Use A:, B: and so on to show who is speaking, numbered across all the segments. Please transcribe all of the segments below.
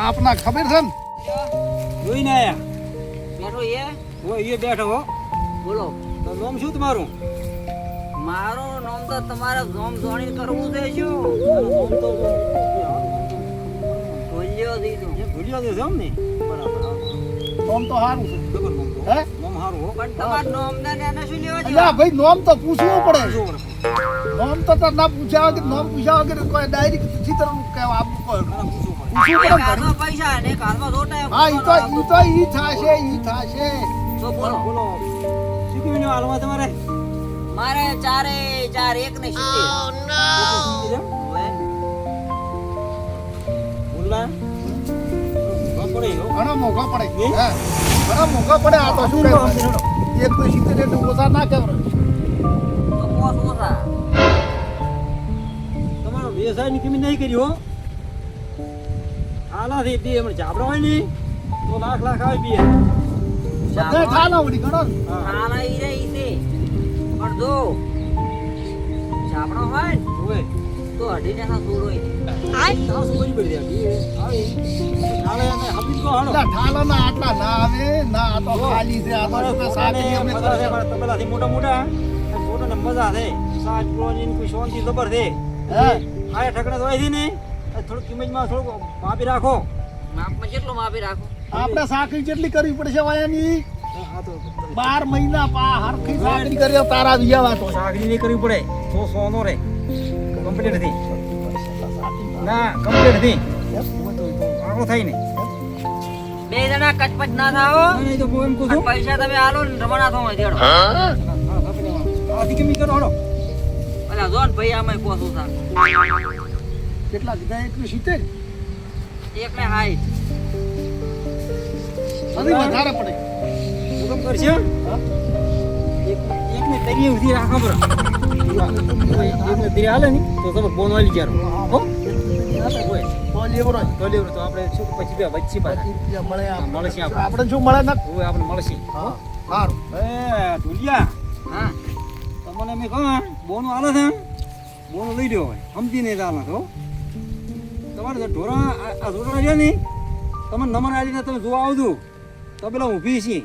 A: આપના ખબર છે ને
B: જોઈને આયા
C: બેઠો એ
B: એ બેઠો હો.
C: બોલો
B: તો નામ શું તમારું?
C: મારું નામ તો તમારે નામ જોણી કરવું છે શું
B: નામ તો
C: ભૂલ્યો દીધું
B: ભૂલ્યો છે એમ ને? બરાબર.
A: નોમ તો સારું છે
B: ખબર નામ તો.
A: હે
B: નામ સારું હો.
C: પણ તમારું નામ ને એને શું લેવા
A: અલ્યા
C: છે
A: ભાઈ નોમ તો પૂછવું પડે
B: શું કરે?
A: નોમ તો તાર ના પૂછ્યા વગર નોમ પૂછ્યા વગર કોઈ ડાયરેક્ટ સીધી તરફ કહેવા આપવું કોઈ
B: આના પૂછવું પડે.
A: પૂછવું પડે ને
C: કારમાં પૈસા ને કારમાં જોટાય
A: હા ઈ થાશે
C: તો બોલો
B: બોલો શું કીધું હાલમાં તમારે?
C: મારે ચારે ચાર એક ને સિત્તેર
B: બોલા પડે હો.
A: ઘણો મોઘો પડે હે ઘણો મોઘો પડે આ તો શું કહેવાય એક તો 70 એટલે ઓછા ના કહેવાય
C: તો પોસ ઓછા
B: તમારો વ્યવસાયની કિંમત નહીં કરી હો. આનાથી બે હમણાં જાબડા હોય ને તો લાખ આવે બે.
A: બધા ઠાલા ઉડી ઘણો
B: હા
C: આના ઈ રે ઈ છે પણ જો ચાપડો હોય ને
B: હોય
C: તો અઢીને ના સોળો ય નહીં.
B: તાસ બરી બરી આવી આવે નાલે અમે હબી તો હાલો
A: એટલા ઠાલા ના આટલા ના આવે ના આ તો ખાલી છે આ તો શું સાકી અમે
B: મજા છે મારા તબેલાથી મોટા મોટા ને મજા છે સાત પ્રોજીન કોઈ શાંતિ જબર છે
A: હે
B: આ ઠકડા તો આવી ને થોડું કિંમતમાં થોડું માપી રાખો.
C: માપમાં કેટલું માપી રાખો
A: આપણે સાકરી જેટલી કરવી પડશે વાયાની
B: આ તો
A: 12 મહિના પા હરખી સાકરી કરી તારા વિયાવા તો
B: સાગરી નહીં કરવી પડે તો સોનો રે કમ્પ્લીટ નથી ના કમ્પ્લીટ નથી આખો થાય ને
C: બે જણા કચપચ ના થાઓ
B: નહીં તો એમ કહું
C: અને
B: છું
C: પૈસા તમે આલો ને રમણા થો માં દેડો
B: આથી કિંમત કરો હાલો
C: અલા જોન ભાઈ આમાં પોસું થા
A: કેટલા દીધા 170
C: એક ને હાઈ
A: હજી વધારે પડે
B: હુકમ કરશે
A: હા
B: એક ને તરીએ ઉધી રાખો બરો એક ને તરી હાલે ને તો તમે બોન વાલી જારો હો હોય
A: તો લેવરો
B: તો લેવરો તો આપણે શું પછી બે વચ્ચી પાછા
A: રૂપિયા મળે
B: મળે છે
A: આપણે શું મળે ના
B: હોય આપણે મળશે
A: હા સારું
B: એ ઢુલિયા
C: હા
B: તમને મેં કહું બોનું હાલે છે બોનું લઈ લ્યો હોય સમજીને ચાલે તો તમારે જે ઢોરા આ ઢોરા છે ને તમે નમન આવીને તમે જોવા આવજો તો પેલા ઊભી છીએ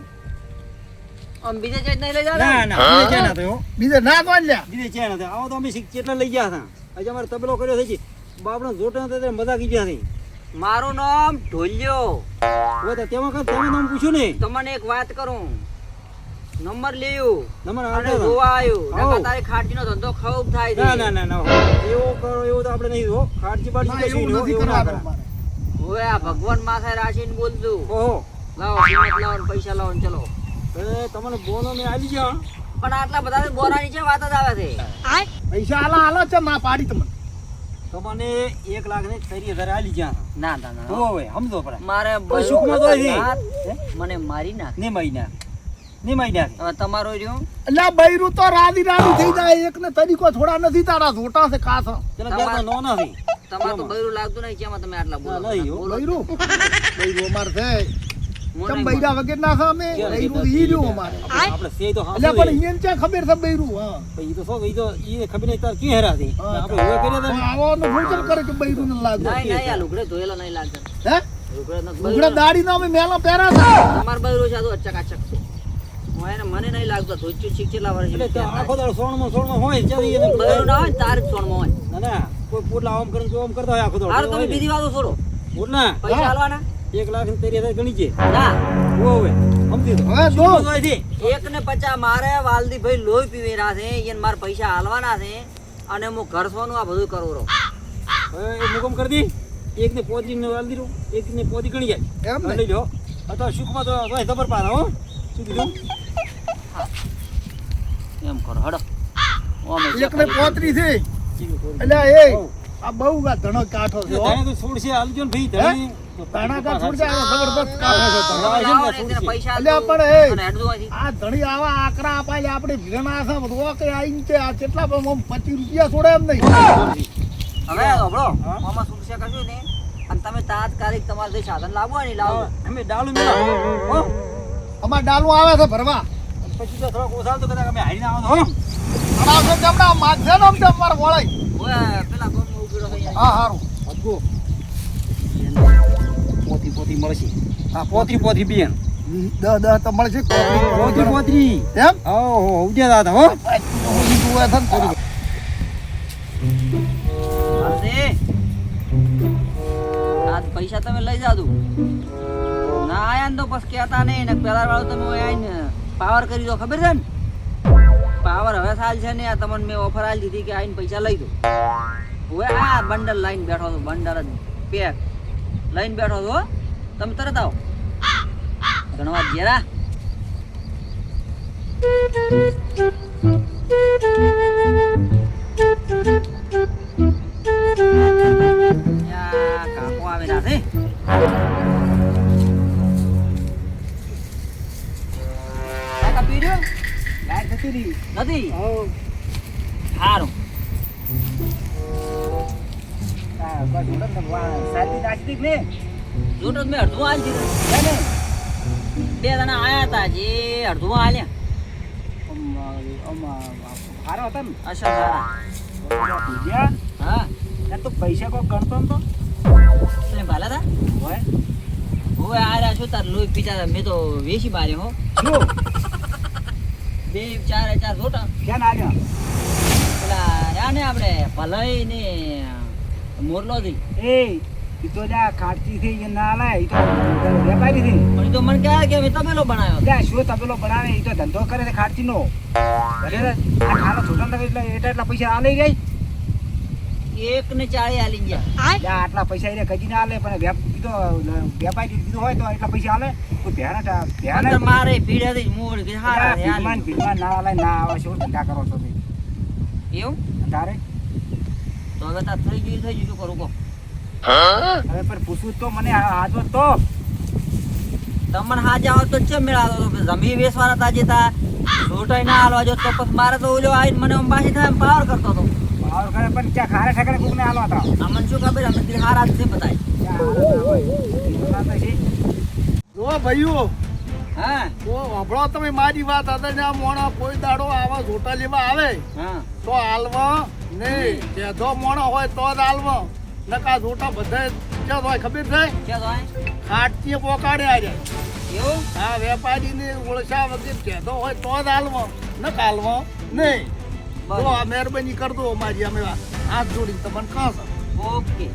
C: આમ બીજે ચેજ નહીં લઈ જાવ
B: ના ના બીજે છે ના તો હો.
A: બીજે ના તો લ્યા
B: બીજે છે ના તો આવો તો અમે કેટલા લઈ ગયા હતા આજે અમારે તબેલો કર્યો થઈ છે બાપડા જોટા હતા ત્યારે મજા કીધી હતી
C: મારું નામ ઢોલ્યો
B: હવે તો તેમાં તમે નામ પૂછ્યું ને
C: તમને એક વાત કરું નંબર લેવું
B: નમન
C: અને
B: આવતા
C: જોવા આવ્યું
B: આવો.
C: નકર તારી ખાટજીનો ધંધો ખૂબ થાય છે
B: ના ના ના ના એવો કરો એવું તો આપણે નહીં હો ખાટજી બાટજી કશું
A: એવું
B: નહીં હો,
A: નથી
B: એવું ના
A: કરવાનું
B: કરાય.
A: મારે
C: ઓય આ ભગવાન માથે રાખીને બોલજો
B: ઓહો
C: લાવો કિંમત લાવો ને પૈસા લાવો ને ચલો
B: એ તમને બોનો મેં આવી ગયા
C: પણ આટલા બધા બોરાની છે વાત જ આવે છે
A: પૈસા આલા છે ના પાડી તમને
B: તમને 1,30,000 આલી ગયા
C: ના ના ના
B: હો હવે સમજો પડે
C: મારે
B: કોઈ સુખમાં તો નથી.
C: મને મારી નાખ
B: ને મહિના
C: હવે તમારો રહ્યો
A: અલ્યા બૈરું તો રાદી થઈ જાય એક ને તરીકો થોડા નથી તારા જોટા છે કાસ
B: પેલા બે તો નો નથી
C: તમારે તો બૈરું લાગતું નહીં કેમાં તમે આટલા બોલો
B: ના, નહીં હો.
C: બોલો.
A: બૈરું બૈરું અમાર છે
C: હું
A: ચમ
C: નહીં
A: બૈરા વગર ના છે અમે બૈરું ઈ રહ્યું અમારે
B: આપણે સે તો
A: અલ્યા પણ ઈયન ક્યાં ખબર છે બૈરું હા
B: ઈ તો સો ઈ તો ઈ ખબર નહીં તાર ક્યાં હેરાતી
A: હા,
B: આપણે હવે કર્યા
A: પણ
B: હતા
A: આવો નો ભૂચલ કરે કે બૈરું ન લાગે
C: નહીં નહીં આ લુગડે ધોયેલો નહીં લાગતો
A: હે
C: લુગડે નથી
A: ઉગડા
C: બૈરું.
A: દાડી ના અમે મેલા પહેરા છે
C: તમાર બૈરું છે આ તો અચકાચક છે હું એને મને નહીં લાગતો ધોચ્યું ચીક કેટલા વર્ષ
B: એટલે તો આખો દાડો સોણમાં હોય ચાલી એને
C: બૈરું ના હોય ને તાર જ સોનમાં હોય
B: ના ના કોઈ પોટલા આમ કરીને જો આમ કરતા હોય આખો દાડો
C: હારું તમે બીજી વાતો છોડો
B: પોટલા
C: પૈસા હાલવાના
B: 1,30,000 ગણી છે
C: ના
B: ઓ હવે સમજી તો
A: હવે
B: શું
A: દો.
B: બધું હોય છે?
C: 1.50 મારે વાલદીભાઈ લોહી પીવેરા છે એને મારે પૈસા હાલવાના છે અને હું ઘર સોનું આ બધું કરું રહું
B: હવે એ મુકમ કરી દી એક ને પોતી ને વાલ દીધું એક ને પોતી ગણી જાય
A: એમ
B: હા,
A: ને
B: લઈ લો અથવા સુખમાં તો ભાઈ જબર પાડો હો શું કીધું
C: એમ કરો હડો ઓમે
A: એક ને પોતરી છે અલ્યા એ આ બહુ ગા ધણો કાઠો છે હો.
B: ધણે તો છોડશે હાલજો ને ભાઈ ધણે
A: તાણા કા છોડ જાય જબરદસ્ત કાઠો છે ધણો.
C: પૈસા
A: અલ્યા
C: આલજો.
A: પણ એ
C: અને હેડજો અહીંથી.
A: આ ધણી આવા આકરા અપાય આપણે ભીગણા છે બધો કે આઈને તે આ કેટલા પણ આમ 25 રૂપિયા છોડે એમ નહીં
C: હવે હોભળો
B: હા?
C: આમાં સુરક્ષા કરજો ને અને તમે તાત્કાલિક તમારે જે સાધન લાવવું હોય ને ઈ લાવો
B: અમે ડાળું મેળા હો
A: અમાર ડાલું આવે છે ભરવા
B: પછી તો થોડોક ઓછા તો કદાચ અમે હારીને આવો હો
A: અને આ તો જમણા માથે નો આમ તમાર વળાય
C: ઓય પેલા ગોમમાં ઉભી રહો અહીંયા.
A: હા હારું
B: અદગો પોતરી મળશે
A: હા,
B: પોતરી બેન
A: 10 તો મળશે
B: પોતરી
A: એમ
B: ઓહો ઉજ્યા દાદા હો
A: બીજું હોય છે ને થોડું.
C: વાલજી, આજ પૈસા તમે લઈ જાજો. ના આયા ને તો પછી કહેતા નહીં ને પેલા વાળું તમે ઓય આઈને પાવર કરી દો ખબર છે ને પાવર હવે સાલ છે ને આ તમને મેં ઓફર આલી દીધી કે આઈને પૈસા લઈ દો. હવે આ બંડલ લઈને બેઠો છો બંડલ જ પેક લઈને બેઠો છો તમે તરત આવો ગણવા ઘેરા. યા કાકો આવે ના છે. કાકા પીડ્યો
B: લાઈટ જતી રહી
C: નથી
B: હો
C: સારું.
B: બસ ઉડન તો સાલી નાચતી ને
C: જોતો મેં અડધું હાલ દીધું છે ને. બે જણા આયા હતા જે અડધું હાલ્યા
B: હારો હતા ને
C: અસર સારા.
B: ભૂજ્યા
C: હા
B: ત્યાં તો પૈસા કોઈ ગણતો ને તો
C: તમે ભાલા હતા
B: હોય
C: હવે આ રહ્યા છો તાર લોહી પીતા હતા. મેં તો વેચી માર્યો હો
B: શું
C: 2-4 જોટા
B: ક્યાં ના આવ્યા
C: પેલા રહ્યા ને આપણે ભલાઈ ને મોરલો થી
B: એ ઈ તો જા ખાટતી થઈ એ ના લાય ઈ તો વેપારી થઈ
C: પણ ઈ તો મને કહે કે મેં તબેલો બનાવ્યો
B: જા શું તબેલો બનાવે ઈ તો ધંધો કરે છે ખાટતી નો બરાબર આ ખાનો છોટન લગે એટલે એટલા પૈસા આ લઈ ગઈ
C: 1 ને 40 આલી ગયા.
B: જા આટલા પૈસા એને કજી ના આલે પણ વેપારી દીધું હોય તો એટલા પૈસા આલે કોઈ ધ્યાન
C: અંદર મારે ભીડ હતી મોર કે હારા છે
B: ભીમાન ભીમાન ના આલે ના આવે શું ધંધા કરો છો તમે
C: એવું
B: તારે
C: તો હવે તાર થઈ ગયું શું કરું કહો.
B: હવે પણ પૂછવું તો મને હાજો તો
C: તમને હાજા હોત તો ચેમ મેળાતો તો જમીન વેચવાના તા જેતા છોટાઈ ના હાલવા જો તો પછી મારે તો ઓલો આવીને મને અંબાસી થાય એમ પાવર કરતો હતો.
B: પાવર કરે પણ ક્યાં ખારે ઠેકાણે કોકને હાલો હતા
C: અમને શું ખબર અમે તે હારા જ છે બતાય.
A: જો ભાઈઓ
C: હા
A: તો વાપરો તમે મારી વાત હતા ને આ મોણા કોઈ દાડો આવા જોટા લેવા આવે
C: હા
A: તો હાલવા નહીં જેધો મોણો હોય તો જ હાલવા નકા જોટા બધા ક્યાં હોય ખબર છે
C: ક્યાં તો
A: ખાટતીએ પોકાડે આજે
C: એવું
A: આ વેપારીને ઓળખા વગર જેધો હોય તો જ હાલવા નકા હાલવા નહીં તો આ મહેરબાની કરજો અમારી અમે હાથ જોડીને તમને કહો છો
C: ઓકે